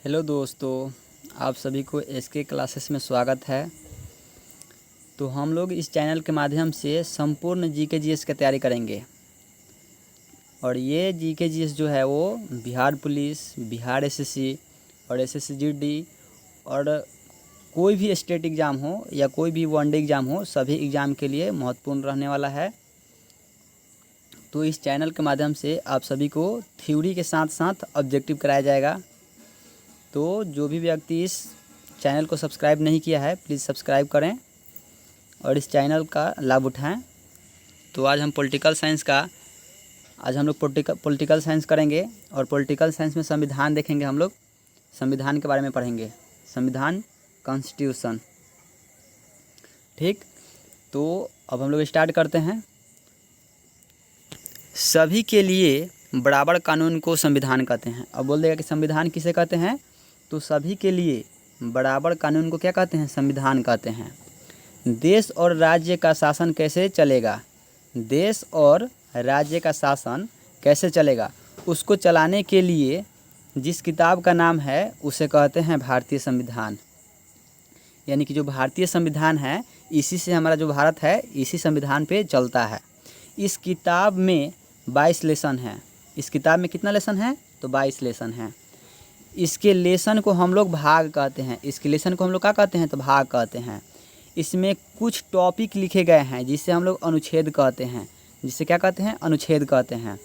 Hello दोस्तों, आप सभी को एसके क्लासेस में स्वागत है। तो हम लोग इस चैनल के माध्यम से संपूर्ण जीके जीएस की तैयारी करेंगे। और ये जीके जीएस जो है वो बिहार पुलिस, बिहार एसएससी और एसएससी जीडी और कोई भी स्टेट एग्ज़ाम हो या कोई भी वनडे एग्ज़ाम हो, सभी एग्ज़ाम के लिए महत्वपूर्ण रहने वाला है। तो इस चैनल के माध्यम से आप सभी को थ्योरी के साथ साथ ऑब्जेक्टिव कराया जाएगा। तो जो भी व्यक्ति इस चैनल को सब्सक्राइब नहीं किया है, प्लीज़ सब्सक्राइब करें और इस चैनल का लाभ उठाएं। तो आज हम पॉलिटिकल साइंस करेंगे और पॉलिटिकल साइंस में संविधान देखेंगे। हम लोग संविधान के बारे में पढ़ेंगे, संविधान, कॉन्स्टिट्यूशन। ठीक, तो अब हम लोग स्टार्ट करते हैं। सभी के लिए बराबर कानून को संविधान कहते हैं। अब बोल देगा कि संविधान किसे कहते हैं, तो सभी के लिए बराबर कानून को क्या कहते हैं, संविधान कहते हैं। देश और राज्य का शासन कैसे चलेगा, देश और राज्य का शासन कैसे चलेगा, उसको चलाने के लिए जिस किताब का नाम है उसे कहते हैं भारतीय संविधान। यानी कि जो भारतीय संविधान है, इसी से हमारा जो भारत है इसी संविधान पे चलता है। इस किताब में 22 लेसन हैं। इस किताब में कितना लेसन है, तो 22 लेसन हैं। इसके लेसन को हम लोग भाग कहते हैं। इसके लेसन को हम लोग क्या कहते हैं, तो भाग कहते हैं। इसमें कुछ टॉपिक लिखे गए हैं जिसे हम लोग अनुच्छेद कहते हैं। जिसे क्या कहते हैं, अनुच्छेद कहते हैं।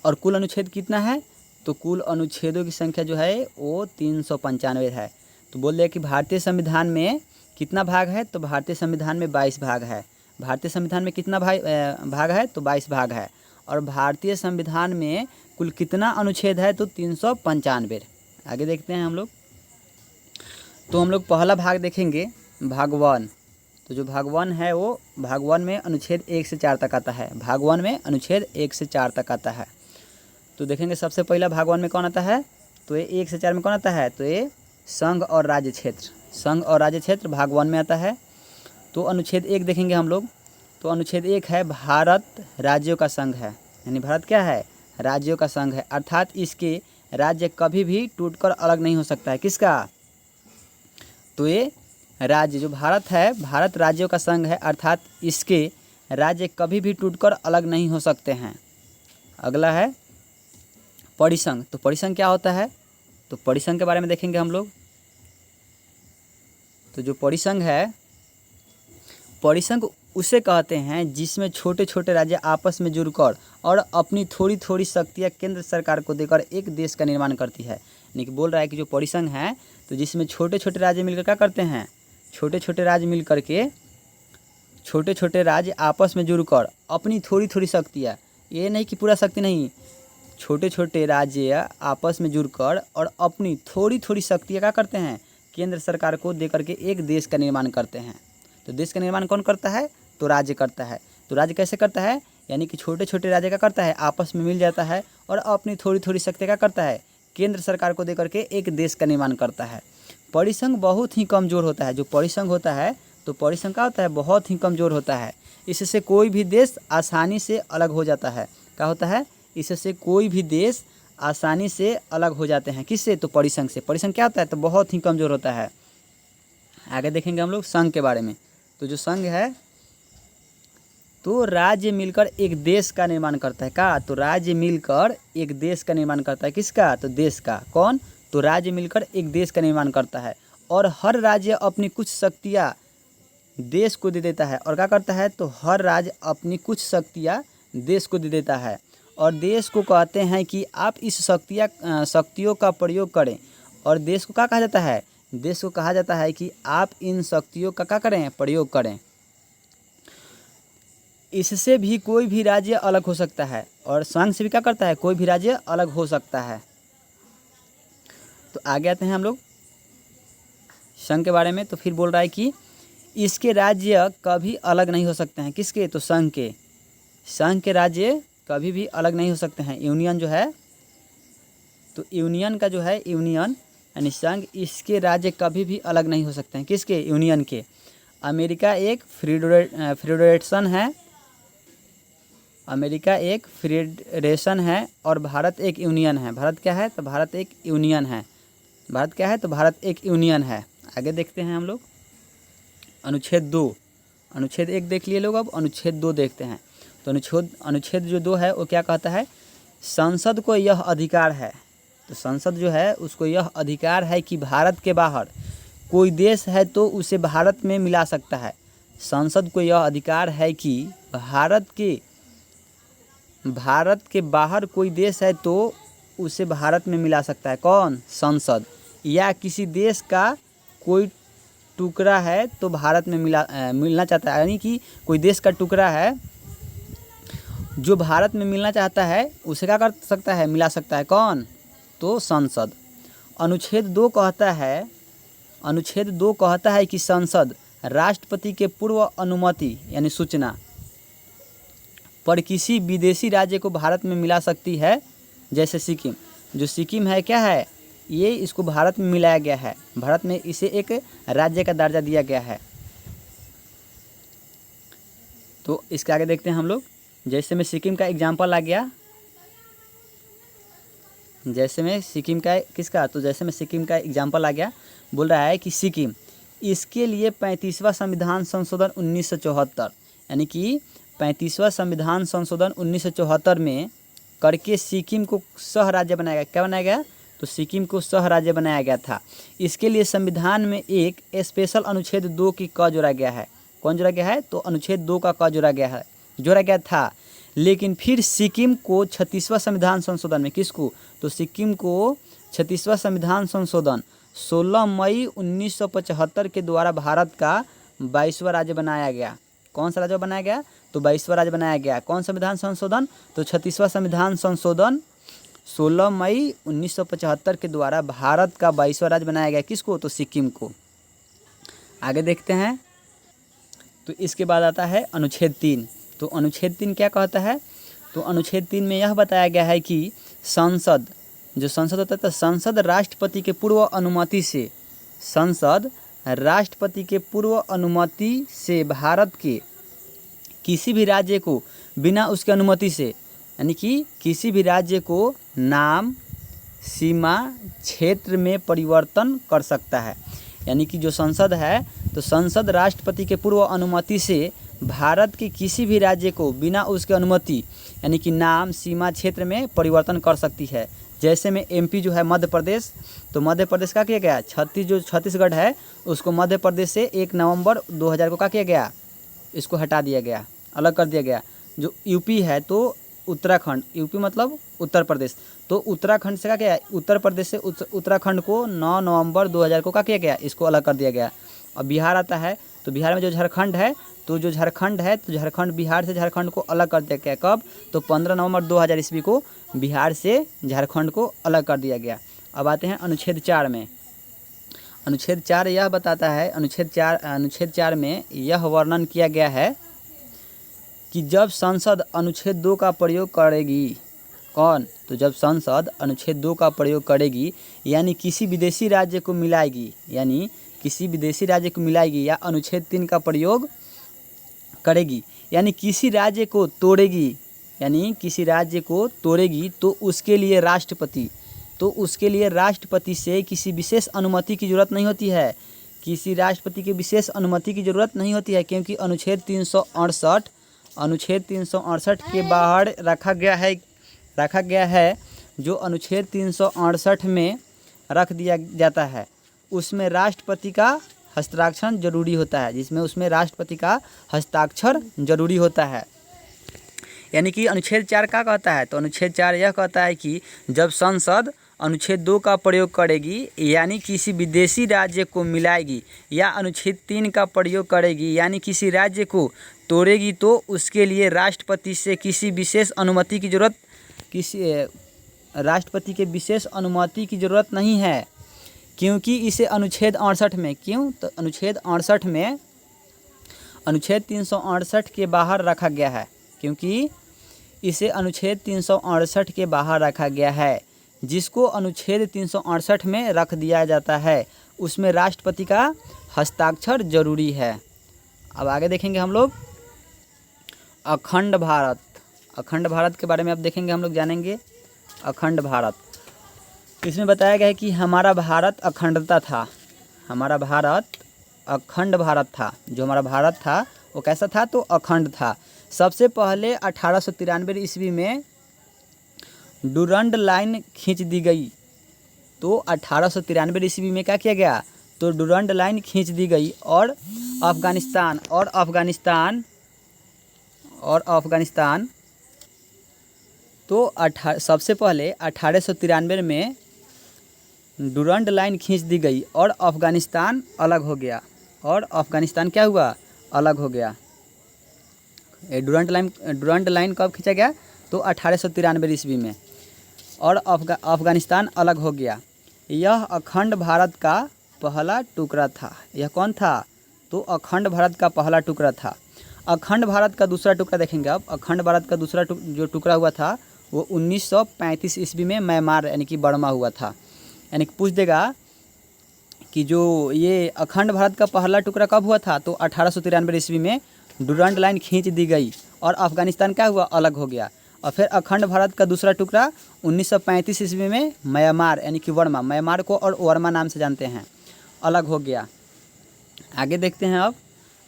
और कुल अनुच्छेद कितना है, तो कुल अनुच्छेदों की संख्या जो है वो 395 है। तो बोल दिया कि भारतीय संविधान में कितना भाग है, तो भारतीय संविधान में 22 भाग है। भारतीय संविधान में कितना भाग है, तो 22 भाग है। और भारतीय संविधान में कुल कितना अनुच्छेद है, तो 395। आगे देखते हैं हम लोग। तो हम लोग पहला भाग देखेंगे, भाग 1। तो जो भाग 1 है वो भाग 1 में अनुच्छेद 1 से 4 तक आता है। भाग 1 में अनुच्छेद 1 से 4 तक आता है। तो देखेंगे सबसे पहला भाग 1 में कौन आता है, तो ये 1 से 4 में कौन आता है, तो ये संघ और राज्य क्षेत्र। संघ और राज्य क्षेत्र भाग 1 में आता है। तो अनुच्छेद 1 देखेंगे हम लोग। तो अनुच्छेद 1 है भारत राज्यों का संघ है। यानी भारत क्या है, राज्यों का संघ है। अर्थात इसके राज्य कभी भी टूटकर अलग नहीं हो सकता है। किसका, तो ये राज्य जो भारत है, भारत राज्यों का संघ है, अर्थात इसके राज्य कभी भी टूटकर अलग नहीं हो सकते हैं। अगला है परिसंघ। तो परिसंघ क्या होता है, तो परिसंघ के बारे में देखेंगे हम लोग। तो जो परिसंघ है, परिसंघ उसे कहते हैं जिसमें छोटे छोटे राज्य आपस में जुड़कर और अपनी थोड़ी थोड़ी शक्तियाँ केंद्र सरकार को देकर एक देश का निर्माण करती है। यानी कि बोल रहा है कि जो परिसंघ है, तो जिसमें छोटे छोटे राज्य मिलकर क्या करते हैं, छोटे छोटे राज्य मिल करके, छोटे छोटे राज्य आपस में जुड़कर अपनी थोड़ी थोड़ी शक्तियाँ, ये नहीं कि पूरा शक्ति नहीं, छोटे छोटे राज्य आपस में जुड़कर और अपनी थोड़ी थोड़ी शक्तियाँ क्या करते हैं, केंद्र सरकार को दे करके एक देश का निर्माण करते हैं। तो देश का निर्माण कौन करता है, तो राज्य करता है। तो राज्य कैसे करता है, यानी कि छोटे छोटे राज्य क्या करता है, आपस में मिल जाता है और अपनी थोड़ी थोड़ी शक्ति क्या करता है, केंद्र सरकार को दे करके एक देश का निर्माण करता है। परिसंघ बहुत ही कमज़ोर होता है। जो परिसंघ होता है, तो परिसंघ क्या होता है, बहुत ही कमज़ोर होता है। इससे कोई भी देश आसानी से अलग हो जाता है। क्या होता है, इससे कोई भी देश आसानी से अलग हो जाते हैं। किससे, तो परिसंघ से। परिसंघ क्या होता है, तो बहुत ही कमज़ोर होता है। आगे देखेंगे हम लोग संघ के बारे में। तो जो संघ है, तो राज्य मिलकर एक देश का निर्माण करता है। का, तो राज्य मिलकर एक देश का निर्माण करता है। किसका, तो देश का। कौन, तो राज्य मिलकर एक देश का निर्माण करता है। और हर राज्य अपनी कुछ शक्तियाँ देश को दे देता है। और क्या करता है, तो हर राज्य अपनी कुछ शक्तियाँ देश को दे देता है। और देश को कहते हैं कि आप इस शक्तियों का प्रयोग करें। और देश को क्या कहा जाता है, देश को कहा जाता है कि आप इन शक्तियों का क्या करें, प्रयोग करें। इससे भी कोई भी राज्य अलग हो सकता है। और संघ से भी क्या करता है, कोई भी राज्य अलग हो सकता है। तो आगे आते हैं हम लोग संघ के बारे में। तो फिर बोल रहा है कि इसके राज्य कभी अलग नहीं हो सकते हैं। किसके, तो संघ के। संघ के राज्य कभी भी अलग नहीं हो सकते हैं। यूनियन जो है, तो यूनियन का जो है, यूनियन यानी संघ, इसके राज्य कभी भी अलग नहीं हो सकते हैं। किसके, यूनियन के। अमेरिका एक फेडरेशन है, अमेरिका एक फेडरेशन है और भारत एक यूनियन है। भारत क्या है, तो भारत एक यूनियन है। भारत क्या है, तो भारत एक यूनियन है। आगे देखते हैं हम लोग अनुच्छेद 2। अनुच्छेद 1 देख लिए लोग, अब अनुच्छेद 2 देखते हैं। तो अनुच्छेद जो 2 है वो क्या कहता है, संसद को यह अधिकार है, तो संसद जो है उसको यह अधिकार है कि भारत के बाहर कोई देश है तो उसे भारत में मिला सकता है। संसद को यह अधिकार है कि भारत के बाहर कोई देश है तो उसे भारत में मिला सकता है। कौन? संसद। या किसी देश का कोई टुकड़ा है तो भारत में मिलना चाहता है, यानी कि कोई देश का टुकड़ा है जो भारत में मिलना चाहता है उसे क्या कर सकता है, मिला सकता है। कौन? तो संसद। अनुच्छेद 2 कहता है कि संसद राष्ट्रपति के पूर्व अनुमति यानी सूचना पर किसी विदेशी राज्य को भारत में मिला सकती है। जैसे सिक्किम, जो सिक्किम है क्या है, ये इसको भारत में मिलाया गया है, भारत में इसे एक राज्य का दर्जा दिया गया है। तो इसके आगे देखते हैं हम लोग। जैसे में सिक्किम का एग्जाम्पल आ गया, जैसे में सिक्किम का किसका, तो जैसे में सिक्किम का एग्जाम्पल आ गया, बोल रहा है कि सिक्किम इसके लिए 35वां संविधान संशोधन 1974 यानी कि 35वां संविधान संशोधन 1974 में करके सिक्किम को सह राज्य बनाया गया। क्या बनाया गया? तो सिक्किम को सह राज्य बनाया गया था। इसके लिए संविधान में एक स्पेशल अनुच्छेद 2 की क जोड़ा गया है। कौन जोड़ा गया है? तो अनुच्छेद 2 का क जोड़ा गया था। लेकिन फिर सिक्किम को 36वां संविधान संशोधन में, किसको? तो सिक्किम को 36वां संविधान संशोधन 16 मई 1975 के द्वारा भारत का 22वां राज्य बनाया गया। कौन सा राज्य बनाया गया? तो 22वां राज्य बनाया गया। कौन संविधान संशोधन? तो 36वां संविधान संशोधन 16 मई 1975 के द्वारा भारत का 22वां राज्य बनाया गया। किसको? तो सिक्किम को। आगे देखते हैं। तो इसके बाद आता है अनुच्छेद 3। तो अनुच्छेद 3 क्या कहता है? तो अनुच्छेद 3 में यह बताया गया है कि संसद, जो संसद होता है, तो संसद राष्ट्रपति के पूर्व अनुमति से भारत के किसी भी राज्य को बिना उसके अनुमति से, यानी कि किसी भी राज्य को नाम, सीमा, क्षेत्र में परिवर्तन कर सकता है। यानी कि जो संसद है, तो संसद राष्ट्रपति के पूर्व अनुमति से भारत के किसी भी राज्य को बिना उसके अनुमति यानी कि नाम, सीमा, क्षेत्र में परिवर्तन कर सकती है। जैसे में एमपी जो है मध्य प्रदेश, तो मध्य प्रदेश का किया गया, छत्तीसगढ़ है उसको मध्य प्रदेश से 1 नवंबर 2000 को क्या किया गया, इसको हटा दिया गया, अलग कर दिया गया। जो यूपी है तो उत्तराखंड, यूपी मतलब उत्तर प्रदेश, तो उत्तराखंड से क्या किया, उत्तर प्रदेश से उत्तराखंड को 9 नवंबर 2000 को क्या किया गया, इसको अलग कर दिया गया। अब बिहार आता है, तो बिहार में जो झारखंड है, तो झारखंड बिहार से झारखंड को अलग कर दिया गया। कब? तो 15 नवंबर 2000 ईस्वी को बिहार से झारखंड को अलग कर दिया गया। अब आते हैं अनुच्छेद 4 में। अनुच्छेद 4 यह बताता है, अनुच्छेद 4 में यह वर्णन किया गया है कि जब संसद अनुच्छेद 2 का प्रयोग करेगी, कौन? तो जब संसद अनुच्छेद 2 का प्रयोग करेगी यानी किसी विदेशी राज्य को मिलाएगी, या अनुच्छेद 3 का प्रयोग करेगी यानी किसी राज्य को तोड़ेगी, तो उसके लिए राष्ट्रपति से किसी विशेष अनुमति की जरूरत नहीं होती है। किसी राष्ट्रपति की विशेष अनुमति की जरूरत नहीं होती है, क्योंकि अनुच्छेद 368 के बाहर रखा गया है। जो अनुच्छेद 368 में रख दिया जाता है उसमें राष्ट्रपति का हस्ताक्षर जरूरी होता है, यानी कि अनुच्छेद 4 क्या कहता है? तो अनुच्छेद 4 यह कहता है कि जब संसद अनुच्छेद 2 का प्रयोग करेगी यानी किसी विदेशी राज्य को मिलाएगी, या अनुच्छेद 3 का प्रयोग करेगी यानी किसी राज्य को तोड़ेगी, तो उसके लिए राष्ट्रपति से किसी विशेष अनुमति की जरूरत नहीं है, क्योंकि इसे अनुच्छेद 68 में, तो अनुच्छेद 368 के बाहर रखा गया है, क्योंकि इसे अनुच्छेद 368 के बाहर रखा गया है। जिसको अनुच्छेद 368 में रख दिया जाता है उसमें राष्ट्रपति का हस्ताक्षर जरूरी है। अब आगे देखेंगे हम लोग अखंड भारत के बारे में अब देखेंगे, हम लोग जानेंगे अखंड भारत। इसमें बताया गया है कि हमारा भारत अखंडता था, हमारा भारत अखंड भारत था। जो हमारा भारत था वो कैसा था, तो अखंड था। सबसे पहले 1893 ईस्वी में डुरंड लाइन खींच दी गई। तो 1893 ईस्वी में क्या किया गया, तो डुरंड लाइन खींच दी गई और अफगानिस्तान तो सबसे पहले 1893 में डुरंड लाइन खींच दी गई और अफगानिस्तान अलग हो गया। और अफगानिस्तान क्या हुआ, अलग हो गया। डुरंड लाइन कब खींचा गया, तो 1893 ईस्वी में, और अफगानिस्तान अलग हो गया। यह अखंड भारत का पहला टुकड़ा था। यह कौन था, तो अखंड भारत का पहला टुकड़ा था। अखंड भारत का दूसरा टुकड़ा देखेंगे अब। अखंड भारत का दूसरा जो टुकड़ा हुआ था वो 1935 ईस्वी में म्यांमार यानी कि बर्मा हुआ था। यानी कि पूछ देगा कि जो ये अखंड भारत का पहला टुकड़ा कब हुआ था, तो 1893 ईस्वी में डुरंड लाइन खींच दी गई और अफगानिस्तान क्या हुआ, अलग हो गया। और फिर अखंड भारत का दूसरा टुकड़ा 1935 ईस्वी में म्यांमार यानी कि वर्मा, म्यांमार को और वर्मा नाम से जानते हैं, अलग हो गया। आगे देखते हैं अब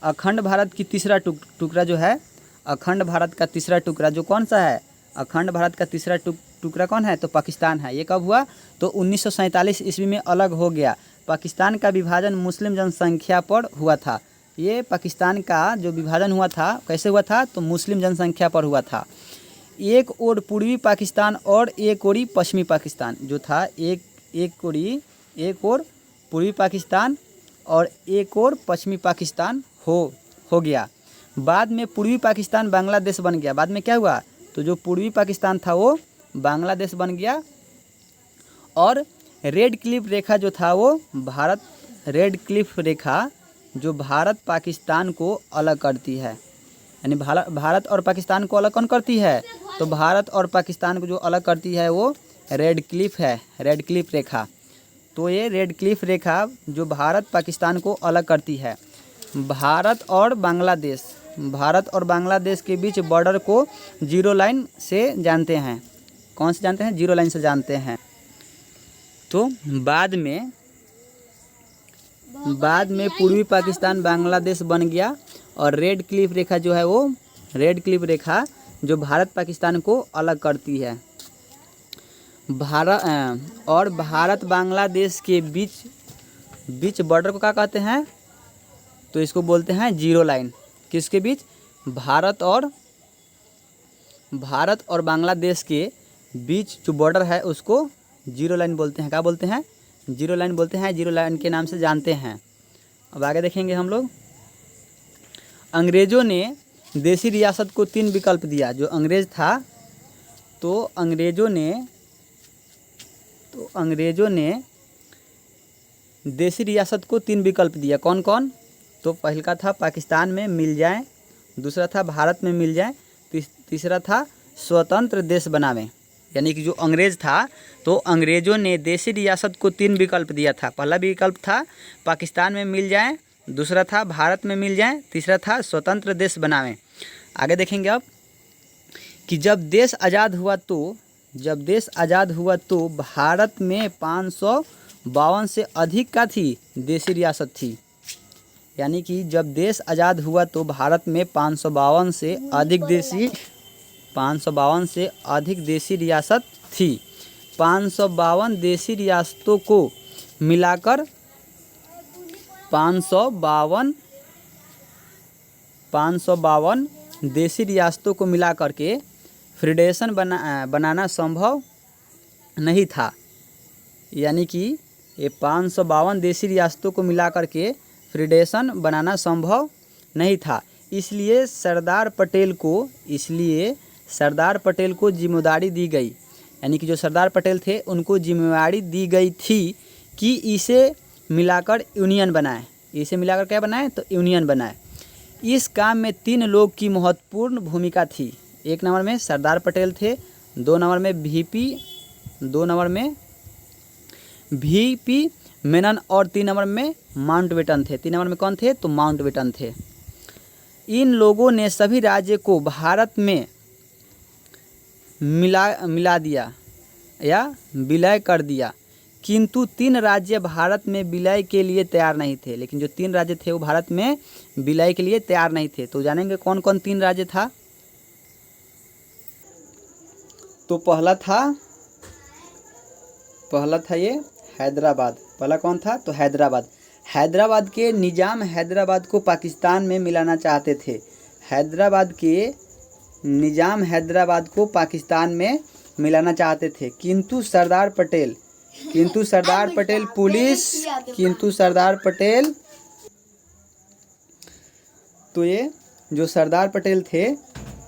अखंड भारत की तीसरा टुकड़ा जो है, अखंड भारत का तीसरा टुकड़ा जो कौन सा है, अखंड भारत का तीसरा टुकड़ा कौन है, तो पाकिस्तान है। ये कब हुआ, तो 1947 ईस्वी में अलग हो गया। पाकिस्तान का विभाजन मुस्लिम जनसंख्या पर हुआ था। ये पाकिस्तान का जो विभाजन हुआ था कैसे हुआ था, तो मुस्लिम जनसंख्या पर हुआ था। एक ओर पूर्वी पाकिस्तान और एक ओर पश्चिमी पाकिस्तान जो था, एक ओर पूर्वी पाकिस्तान और एक ओर पश्चिमी पाकिस्तान हो गया। बाद में पूर्वी पाकिस्तान बांग्लादेश बन गया। बाद में क्या हुआ, तो जो पूर्वी पाकिस्तान था वो बांग्लादेश बन गया। और रेड क्लिफ रेखा जो था वो रेड क्लिफ रेखा जो भारत पाकिस्तान को अलग करती है, यानी भारत और पाकिस्तान को अलग कौन करती है, तो भारत और पाकिस्तान को जो अलग करती है वो रेड क्लिफ है, रेड क्लिफ रेखा। तो ये रेड क्लिफ रेखा जो भारत पाकिस्तान को अलग करती है। भारत और बांग्लादेश के बीच बॉर्डर को जीरो लाइन से जानते हैं। कौन से जानते हैं, जीरो लाइन से जानते हैं। तो बाद में पूर्वी पाकिस्तान बांग्लादेश बन गया और रेड क्लिफ रेखा जो है वो रेड क्लिफ रेखा जो भारत पाकिस्तान को अलग करती है। भारत बांग्लादेश के बीच बॉर्डर को क्या कहते हैं, तो इसको बोलते हैं जीरो लाइन। किसके बीच, भारत और बांग्लादेश के बीच जो बॉर्डर है उसको जीरो लाइन बोलते हैं। क्या बोलते हैं, जीरो लाइन बोलते हैं, जीरो लाइन के नाम से जानते हैं। अब आगे देखेंगे हम लोग। अंग्रेज़ों ने देसी रियासत को 3 विकल्प दिया। जो अंग्रेज़ था तो अंग्रेज़ों ने देसी रियासत को 3 विकल्प दिया। कौन कौन, तो पहला था पाकिस्तान में मिल जाए, दूसरा था भारत में मिल जाए, तीसरा था स्वतंत्र देश बनावे। यानी कि जो अंग्रेज़ था तो अंग्रेज़ों ने देसी रियासत को 3 विकल्प दिया था। पहला विकल्प था पाकिस्तान में मिल जाए, दूसरा था भारत में मिल जाए, तीसरा था स्वतंत्र देश बनावे। आगे देखेंगे अब कि जब देश आज़ाद हुआ तो भारत में 552 से अधिक का थी देसी रियासत थी। यानी कि जब देश आज़ाद हुआ तो भारत में 552 से अधिक देसी रियासत थी। 552 देसी रियासतों को मिलाकर 552 देसी रियासतों को मिलाकर के फेडरेशन बनाना संभव नहीं था। यानी कि ये 552 देसी रियासतों को मिलाकर के फेडरेशन बनाना संभव नहीं था। इसलिए सरदार पटेल को जिम्मेदारी दी गई। यानी कि जो सरदार पटेल थे उनको जिम्मेदारी दी गई थी कि इसे मिलाकर यूनियन बनाए। इसे मिलाकर क्या बनाए, तो यूनियन बनाए। इस काम में 3 लोग की महत्वपूर्ण भूमिका थी। 1 नंबर में सरदार पटेल थे, 2 नंबर में वीपी मेनन और 3 नंबर में माउंटबेटन थे। 3 नंबर में कौन थे, तो माउंटबेटन थे। इन लोगों ने सभी राज्य को भारत में मिला दिया या विलय कर दिया। किंतु 3 राज्य भारत में विलय के लिए तैयार नहीं थे। लेकिन जो 3 राज्य थे वो भारत में विलय के लिए तैयार नहीं थे। तो जानेंगे कौन कौन 3 राज्य था। तो पहला था ये हैदराबाद। पहला कौन था? तो हैदराबाद। हैदराबाद के निजाम हैदराबाद को पाकिस्तान में मिलाना चाहते थे। हैदराबाद के निजाम हैदराबाद को पाकिस्तान में मिलाना चाहते थे, किंतु सरदार पटेल तो ये जो सरदार पटेल थे,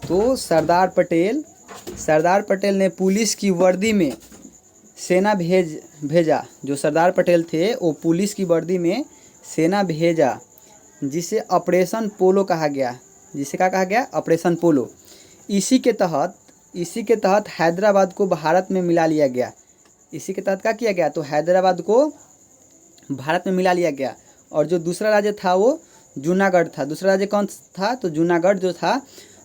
तो सरदार पटेल ने पुलिस की वर्दी में सेना भेजा। जो सरदार पटेल थे वो पुलिस की वर्दी में सेना भेजा, जिसे ऑपरेशन पोलो कहा गया। जिसे क्या कहा गया? ऑपरेशन पोलो। इसी के तहत हैदराबाद को भारत में मिला लिया गया। इसी के तहत क्या किया गया? तो हैदराबाद को भारत में मिला लिया गया। और जो दूसरा राज्य था वो जूनागढ़ था। दूसरा राज्य कौन था? तो जूनागढ़ जो था,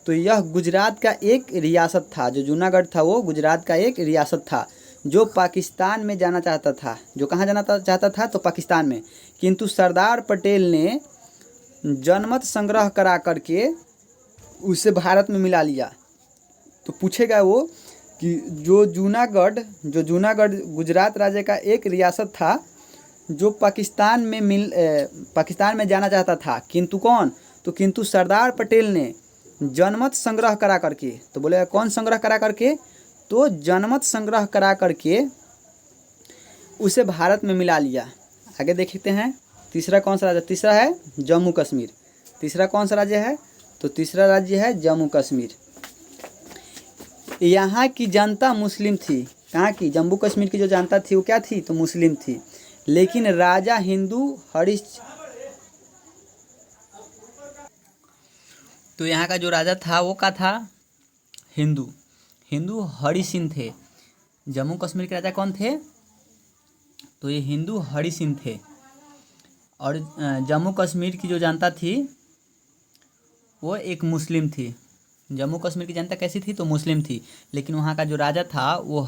तो यह गुजरात का एक रियासत था। जो जूनागढ़ था वो गुजरात का एक रियासत था, जो पाकिस्तान में जाना चाहता था। जो कहाँ जाना चाहता था? तो पाकिस्तान में। किंतु सरदार पटेल ने जनमत संग्रह करा करके उसे भारत में मिला लिया। तो पूछेगा वो कि जो जूनागढ़ गुजरात राज्य का एक रियासत था, जो पाकिस्तान में जाना चाहता था, किंतु कौन? तो किंतु सरदार पटेल ने जनमत संग्रह करा करके। तो बोले कौन संग्रह करा करके? तो जनमत संग्रह करा करके उसे भारत में मिला लिया। आगे देखते हैं तीसरा कौन सा राज्य? तीसरा है जम्मू कश्मीर। तीसरा कौन सा राज्य है? तो तीसरा राज्य है जम्मू कश्मीर। यहाँ की जनता मुस्लिम थी। कहाँ की? जम्मू कश्मीर की जो जनता थी वो क्या थी? तो मुस्लिम थी। लेकिन राजा तो यहाँ का जो राजा था वो क्या था? हिंदू हरि सिंह थे। जम्मू कश्मीर के राजा कौन थे? तो ये हिंदू हरि सिंह थे। और जम्मू कश्मीर की जो जनता थी वो एक मुस्लिम थी। जम्मू कश्मीर की जनता कैसी थी? तो मुस्लिम थी। लेकिन वहाँ का जो राजा था वो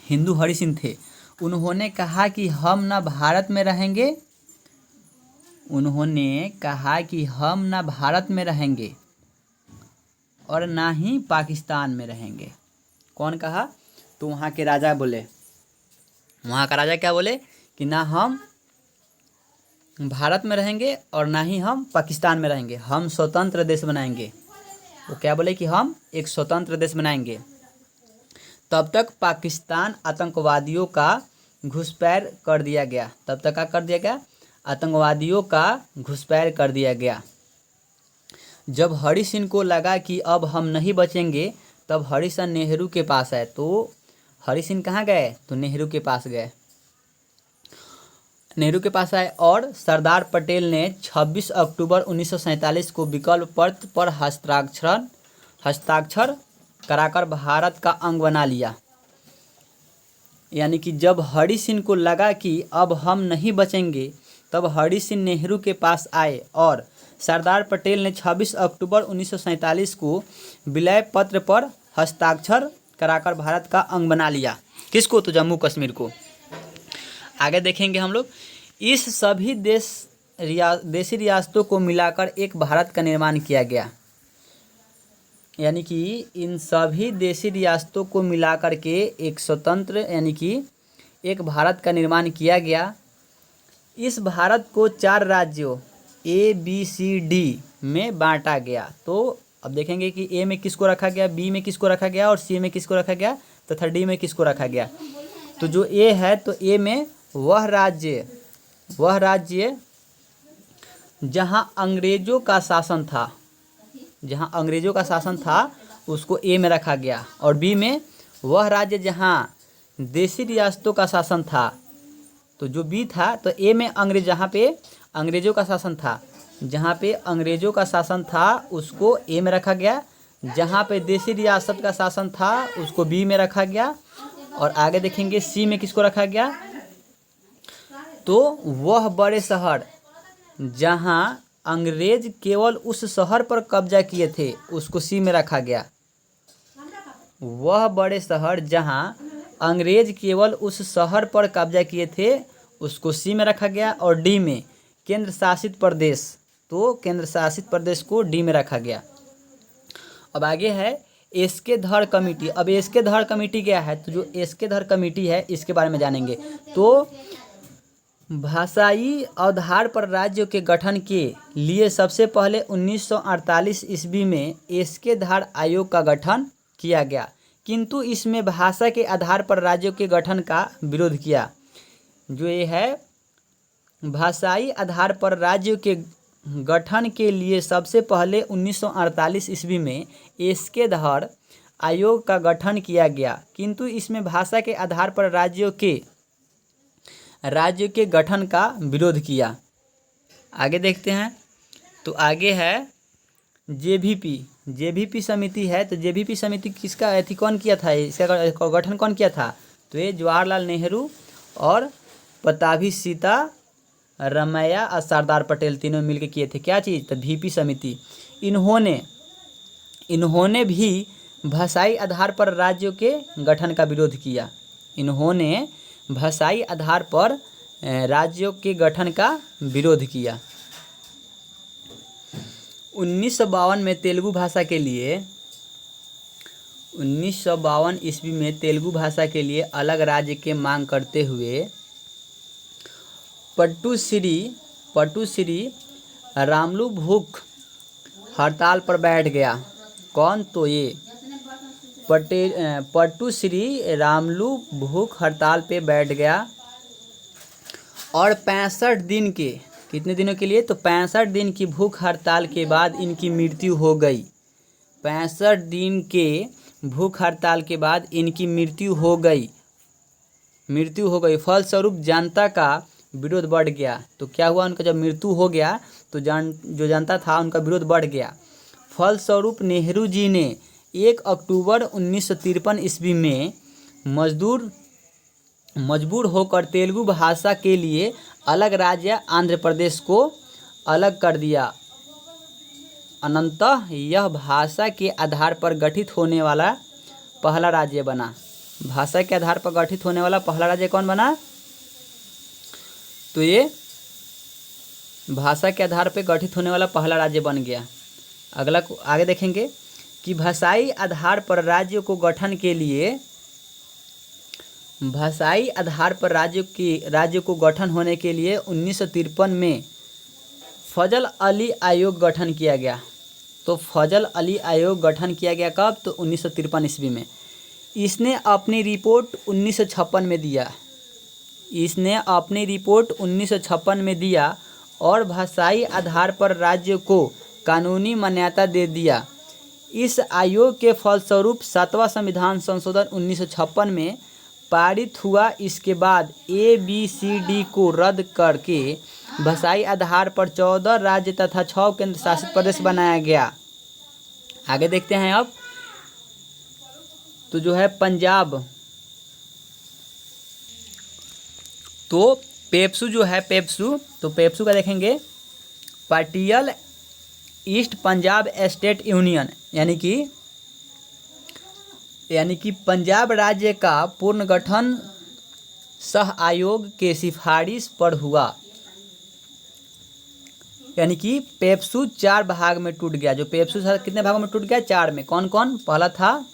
हिंदू हरि सिंह थे। उन्होंने कहा कि हम ना भारत में रहेंगे और ना ही पाकिस्तान में रहेंगे। कौन कहा? तो वहाँ के राजा बोले। वहाँ का राजा क्या बोले? कि ना हम भारत में रहेंगे और ना ही हम पाकिस्तान में रहेंगे, हम स्वतंत्र देश बनाएंगे। वो क्या बोले? कि हम एक स्वतंत्र देश बनाएंगे। तब तक पाकिस्तान आतंकवादियों का घुसपैठ कर दिया गया। तब तक क्या कर दिया गया? आतंकवादियों का घुसपैठ कर दिया गया। जब हरि सिंह को लगा कि अब हम नहीं बचेंगे, तब हरि सिंह नेहरू के पास आए। तो हरि सिंह कहाँ गए? तो नेहरू के पास गए। नेहरू के पास आए और सरदार पटेल ने 26 अक्टूबर 1947 को विकल्प पत्र पर हस्ताक्षर कराकर भारत का अंग बना लिया। यानी कि जब हरि सिंह को लगा कि अब हम नहीं बचेंगे, तब हरि सिंह नेहरू के पास आए और सरदार पटेल ने 26 अक्टूबर 1947 को विलय पत्र पर हस्ताक्षर कराकर भारत का अंग बना लिया। किसको? तो जम्मू कश्मीर को। आगे देखेंगे हम लोग। इस सभी देशी रियासतों को मिलाकर एक भारत का निर्माण किया गया। यानी कि इन सभी देशी रियासतों को मिलाकर के एक स्वतंत्र यानी कि एक भारत का निर्माण किया गया। इस भारत को 4 राज्यों ABCD में बांटा गया। तो अब देखेंगे कि A में किसको रखा गया, B में किसको रखा गया और C में किसको रखा गया तथा D में किसको रखा गया। तो जो A है, तो A में वह राज्य जहां अंग्रेजों का शासन था उसको A में रखा गया। और B में वह राज्य जहां देशी रियासतों का शासन था, तो जो B था, तो A में जहाँ पे अंग्रेजों का शासन था उसको A में रखा गया। जहाँ पे देशी रियासत का शासन था उसको B में रखा गया। और आगे देखेंगे C में किसको रखा गया, तो वह बड़े शहर जहाँ अंग्रेज केवल उस शहर पर कब्जा किए थे उसको C में रखा गया। वह बड़े शहर जहाँ अंग्रेज केवल उस शहर पर कब्जा किए थे, उसको सी में रखा गया। और डी में केंद्र शासित प्रदेश, तो केंद्र शासित प्रदेश को डी में रखा गया। अब आगे है एसके धर कमेटी। अब एसके धर कमेटी क्या है, तो जो एसके धर कमेटी है इसके बारे में जानेंगे। तो भाषाई आधार पर राज्यों के गठन के लिए सबसे पहले 1948 ईस्वी में एसके धर आयोग का गठन किया गया, किंतु इसमें भाषा के आधार पर राज्यों के गठन का विरोध किया। जो ये है भाषाई आधार पर राज्यों के गठन के लिए सबसे पहले 1948 ईस्वी में एसके धर आयोग का गठन किया गया, किंतु इसमें भाषा के आधार पर राज्यों के गठन का विरोध किया। आगे देखते हैं। तो आगे है जेवीपी समिति है। तो जेवीपी समिति किसका कौन किया था, इसका गठन कौन किया था, तो ये जवाहरलाल नेहरू और पताभी सीता रमैया और सरदार पटेल तीनों मिलकर किए थे। क्या चीज़, तो वीपी समिति। इन्होंने भी भाषाई आधार पर राज्यों के गठन का विरोध किया। इन्होंने भाषाई आधार पर राज्यों के गठन का विरोध किया। 1952 में तेलुगु भाषा के लिए 1952 ईस्वी में तेलुगु भाषा के लिए अलग राज्य के मांग करते हुए पट्टुश्री रामलू भूख हड़ताल पर बैठ गया। कौन, तो ये पट्टुश्री रामलू भूख हड़ताल पे बैठ गया और 65 दिन के, कितने दिनों के लिए, तो 65 दिन की भूख हड़ताल के बाद इनकी मृत्यु हो गई। 65 दिन के भूख हड़ताल के बाद इनकी मृत्यु हो गई। फलस्वरूप जनता का विरोध बढ़ गया। तो क्या हुआ, उनका जब मृत्यु हो गया तो जो जनता था उनका विरोध बढ़ गया। फलस्वरूप नेहरू जी ने 1 अक्टूबर 1953 ईस्वी में मजबूर होकर तेलुगु भाषा के लिए अलग राज्य आंध्र प्रदेश को अलग कर दिया। अनंतः यह भाषा के आधार पर गठित होने वाला पहला राज्य बना। भाषा के आधार पर गठित होने वाला पहला राज्य कौन बना, तो ये भाषा के आधार पर गठित होने वाला पहला राज्य बन गया। अगला आगे देखेंगे कि भाषाई आधार पर राज्यों को गठन के लिए भाषाई आधार पर राज्यों को गठन होने के लिए 1953 में फजल अली आयोग गठन किया गया। तो फजल अली आयोग गठन किया गया कब, तो 1953 ईस्वी में। इसने अपनी रिपोर्ट 1956 में दिया और भाषाई आधार पर राज्यों को कानूनी मान्यता दे दिया। इस आयोग के फलस्वरूप 7वां संविधान संशोधन 1956 में पारित हुआ। इसके बाद ABCD को रद्द करके भाषाई आधार पर 14 राज्य तथा 6 केंद्र शासित प्रदेश बनाया गया। आगे देखते हैं अब। तो जो है पंजाब, तो पेप्सू जो है तो पेप्सू का देखेंगे, partial east Punjab state union, यानी कि पंजाब राज्य का पूर्ण गठन सह आयोग के सिफारिश पर हुआ। यानी कि पेप्सू 4 भाग में टूट गया। जो पेप्सू था कितने भागों में टूट गया, 4 में। कौन कौन, पहला था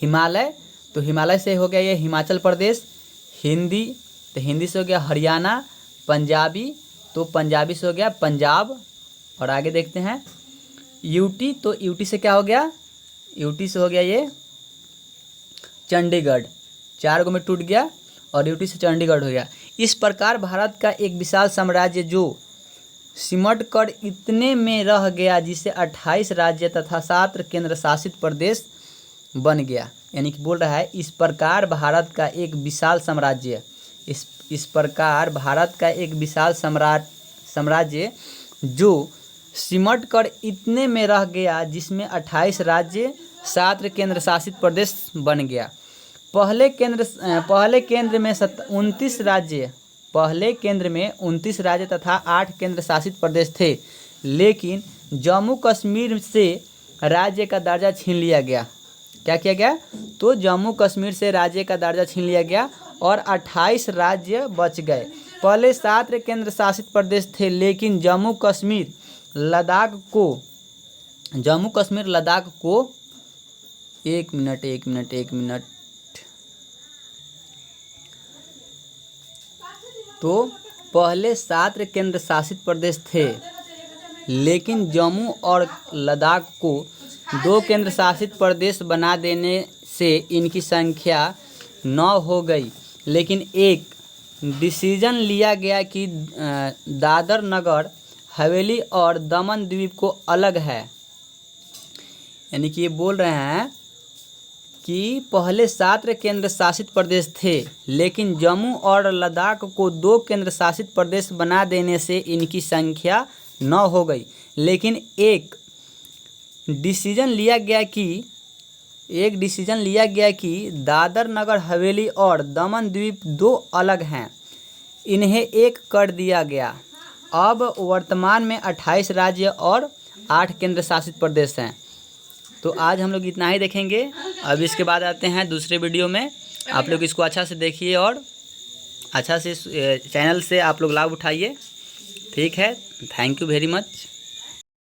हिमालय, तो हिमालय से हो गया ये हिमाचल प्रदेश। हिंदी, तो हिंदी से हो गया हरियाणा। पंजाबी, तो पंजाबी से हो गया पंजाब। और आगे देखते हैं यूटी, तो यूटी से क्या हो गया, यूटी से हो गया ये चंडीगढ़। 4 में टूट गया और यूटी से चंडीगढ़ हो गया। इस प्रकार भारत का एक विशाल साम्राज्य जो सिमट कर इतने में रह गया, जिसे 28 राज्य तथा 7 केंद्र शासित प्रदेश बन गया। यानी कि बोल रहा है इस प्रकार भारत का एक विशाल साम्राज्य, इस प्रकार भारत का एक विशाल साम्राज्य जो सिमट कर इतने में रह गया, जिसमें 28 राज्य 7 केंद्र शासित प्रदेश बन गया। पहले केंद्र में 29 राज्य तथा 8 केंद्र शासित प्रदेश थे, लेकिन जम्मू कश्मीर से राज्य का दर्जा छीन लिया गया। क्या किया गया? तो जम्मू कश्मीर से राज्य का दर्जा छीन लिया गया और 28 राज्य बच गए। पहले 7 केंद्र शासित प्रदेश थे, लेकिन जम्मू कश्मीर लद्दाख को एक मिनट। तो पहले 7 केंद्र शासित प्रदेश थे, लेकिन जम्मू और लद्दाख को 2 केंद्र शासित प्रदेश बना देने से इनकी संख्या 9 हो गई। लेकिन एक डिसीजन लिया गया कि दादर नगर हवेली और दमन द्वीप को अलग है। यानी कि ये बोल रहे हैं कि पहले 7 केंद्र शासित प्रदेश थे, लेकिन जम्मू और लद्दाख को 2 केंद्र शासित प्रदेश बना देने से इनकी संख्या 9 हो गई। लेकिन एक डिसीजन लिया गया कि दादर नगर हवेली और दमन द्वीप 2 अलग हैं, इन्हें एक कर दिया गया। अब वर्तमान में 28 राज्य और 8 केंद्र शासित प्रदेश हैं। तो आज हम लोग इतना ही देखेंगे। अब इसके बाद आते हैं दूसरे वीडियो में। आप लोग इसको अच्छा से देखिए और अच्छा से चैनल से आप लोग लाभ उठाइए। ठीक है, थैंक यू वेरी मच।